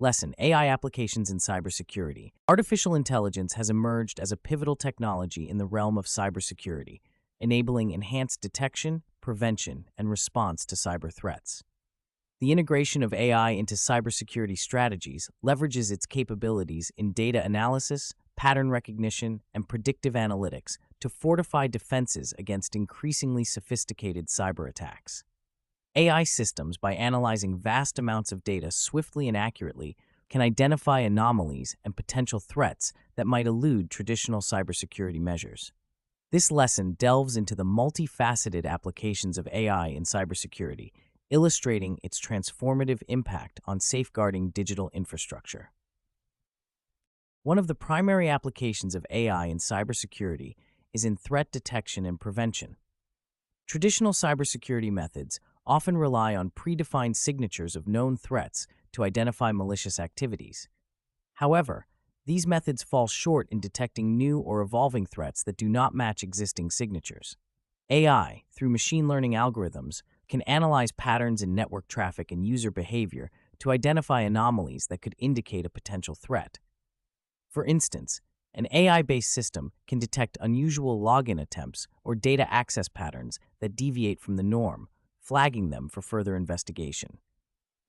Lesson: AI applications in cybersecurity. Artificial intelligence has emerged as a pivotal technology in the realm of cybersecurity, enabling enhanced detection, prevention, and response to cyber threats. The integration of AI into cybersecurity strategies leverages its capabilities in data analysis, pattern recognition, and predictive analytics to fortify defenses against increasingly sophisticated cyber attacks. AI systems, by analyzing vast amounts of data swiftly and accurately, can identify anomalies and potential threats that might elude traditional cybersecurity measures. This lesson delves into the multifaceted applications of AI in cybersecurity, illustrating its transformative impact on safeguarding digital infrastructure. One of the primary applications of AI in cybersecurity is in threat detection and prevention. Traditional cybersecurity methods often rely on predefined signatures of known threats to identify malicious activities. However, these methods fall short in detecting new or evolving threats that do not match existing signatures. AI, through machine learning algorithms, can analyze patterns in network traffic and user behavior to identify anomalies that could indicate a potential threat. For instance, an AI-based system can detect unusual login attempts or data access patterns that deviate from the norm, flagging them for further investigation.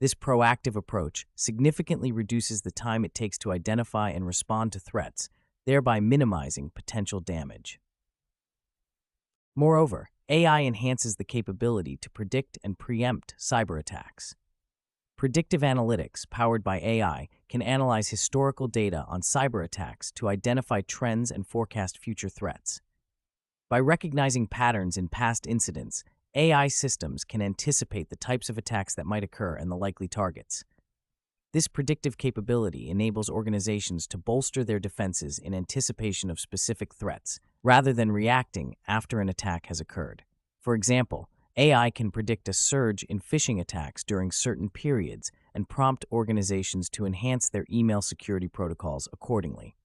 This proactive approach significantly reduces the time it takes to identify and respond to threats, thereby minimizing potential damage. Moreover, AI enhances the capability to predict and preempt cyber attacks. Predictive analytics, powered by AI, can analyze historical data on cyber attacks to identify trends and forecast future threats. By recognizing patterns in past incidents, AI systems can anticipate the types of attacks that might occur and the likely targets. This predictive capability enables organizations to bolster their defenses in anticipation of specific threats, rather than reacting after an attack has occurred. For example, AI can predict a surge in phishing attacks during certain periods and prompt organizations to enhance their email security protocols accordingly.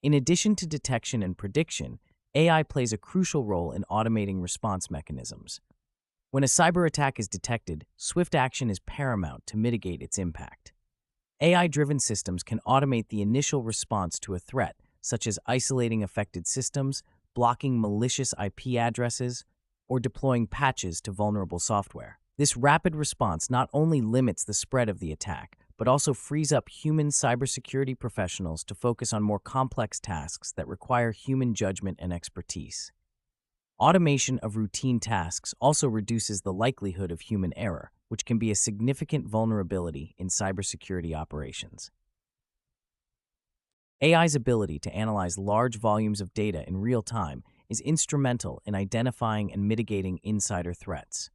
In addition to detection and prediction, AI plays a crucial role in automating response mechanisms. When a cyber attack is detected, swift action is paramount to mitigate its impact. AI-driven systems can automate the initial response to a threat, such as isolating affected systems, blocking malicious IP addresses, or deploying patches to vulnerable software. This rapid response not only limits the spread of the attack, but also frees up human cybersecurity professionals to focus on more complex tasks that require human judgment and expertise. Automation of routine tasks also reduces the likelihood of human error, which can be a significant vulnerability in cybersecurity operations. AI's ability to analyze large volumes of data in real time is instrumental in identifying and mitigating insider threats.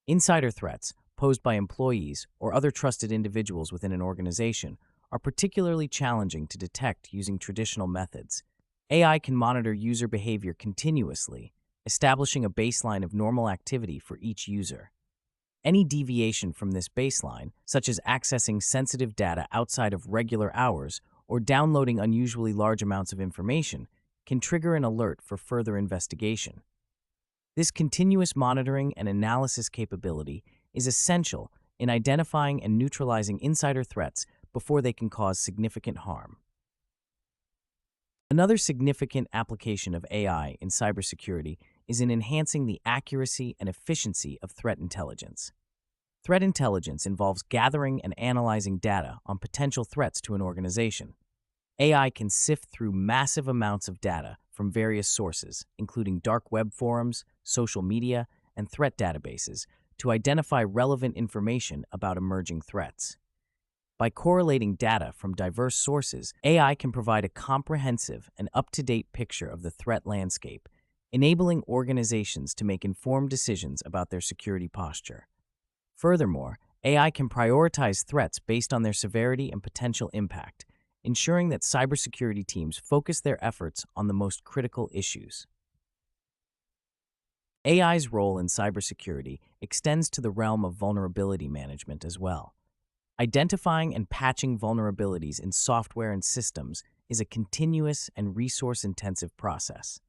Insider threats, posed by employees or other trusted individuals within an organization, are particularly challenging to detect using traditional methods. AI can monitor user behavior continuously, establishing a baseline of normal activity for each user. Any deviation from this baseline, such as accessing sensitive data outside of regular hours or downloading unusually large amounts of information, can trigger an alert for further investigation. This continuous monitoring and analysis capability is essential in identifying and neutralizing insider threats before they can cause significant harm. Another significant application of AI in cybersecurity is in enhancing the accuracy and efficiency of threat intelligence. Threat intelligence involves gathering and analyzing data on potential threats to an organization. AI can sift through massive amounts of data from various sources, including dark web forums, social media, and threat databases, to identify relevant information about emerging threats. By correlating data from diverse sources, AI can provide a comprehensive and up-to-date picture of the threat landscape, enabling organizations to make informed decisions about their security posture. Furthermore, AI can prioritize threats based on their severity and potential impact, ensuring that cybersecurity teams focus their efforts on the most critical issues. AI's role in cybersecurity extends to the realm of vulnerability management as well. Identifying and patching vulnerabilities in software and systems is a continuous and resource-intensive process.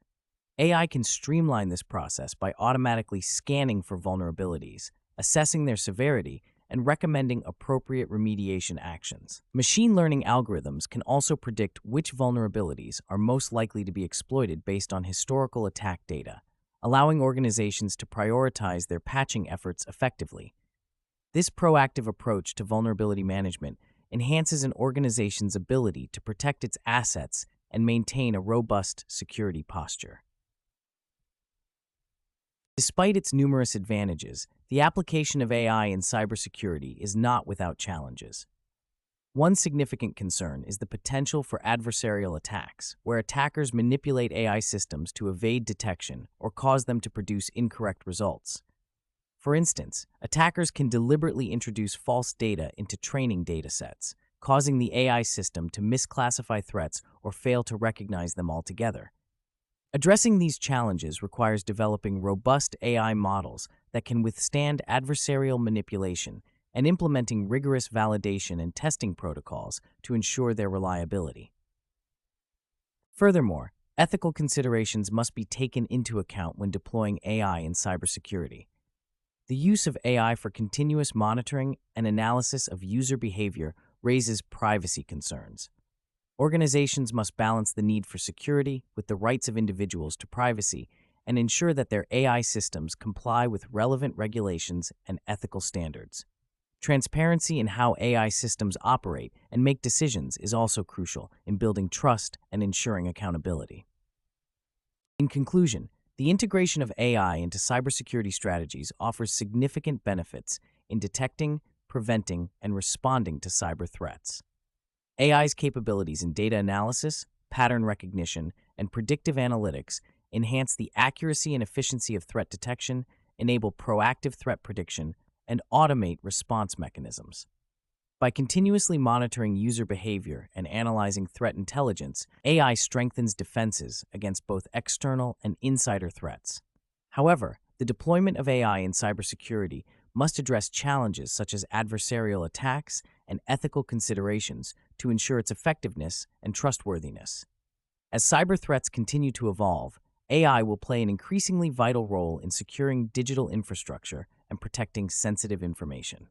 AI can streamline this process by automatically scanning for vulnerabilities, assessing their severity, and recommending appropriate remediation actions. Machine learning algorithms can also predict which vulnerabilities are most likely to be exploited based on historical attack data, allowing organizations to prioritize their patching efforts effectively. This proactive approach to vulnerability management enhances an organization's ability to protect its assets and maintain a robust security posture. Despite its numerous advantages, the application of AI in cybersecurity is not without challenges. One significant concern is the potential for adversarial attacks, where attackers manipulate AI systems to evade detection or cause them to produce incorrect results. For instance, attackers can deliberately introduce false data into training datasets, causing the AI system to misclassify threats or fail to recognize them altogether. Addressing these challenges requires developing robust AI models that can withstand adversarial manipulation and implementing rigorous validation and testing protocols to ensure their reliability. Furthermore, ethical considerations must be taken into account when deploying AI in cybersecurity. The use of AI for continuous monitoring and analysis of user behavior raises privacy concerns. Organizations must balance the need for security with the rights of individuals to privacy and ensure that their AI systems comply with relevant regulations and ethical standards. Transparency in how AI systems operate and make decisions is also crucial in building trust and ensuring accountability. In conclusion, the integration of AI into cybersecurity strategies offers significant benefits in detecting, preventing, and responding to cyber threats. AI's capabilities in data analysis, pattern recognition, and predictive analytics enhance the accuracy and efficiency of threat detection, enable proactive threat prediction, and automate response mechanisms. By continuously monitoring user behavior and analyzing threat intelligence, AI strengthens defenses against both external and insider threats. However, the deployment of AI in cybersecurity must address challenges such as adversarial attacks and ethical considerations to ensure its effectiveness and trustworthiness. As cyber threats continue to evolve, AI will play an increasingly vital role in securing digital infrastructure and protecting sensitive information.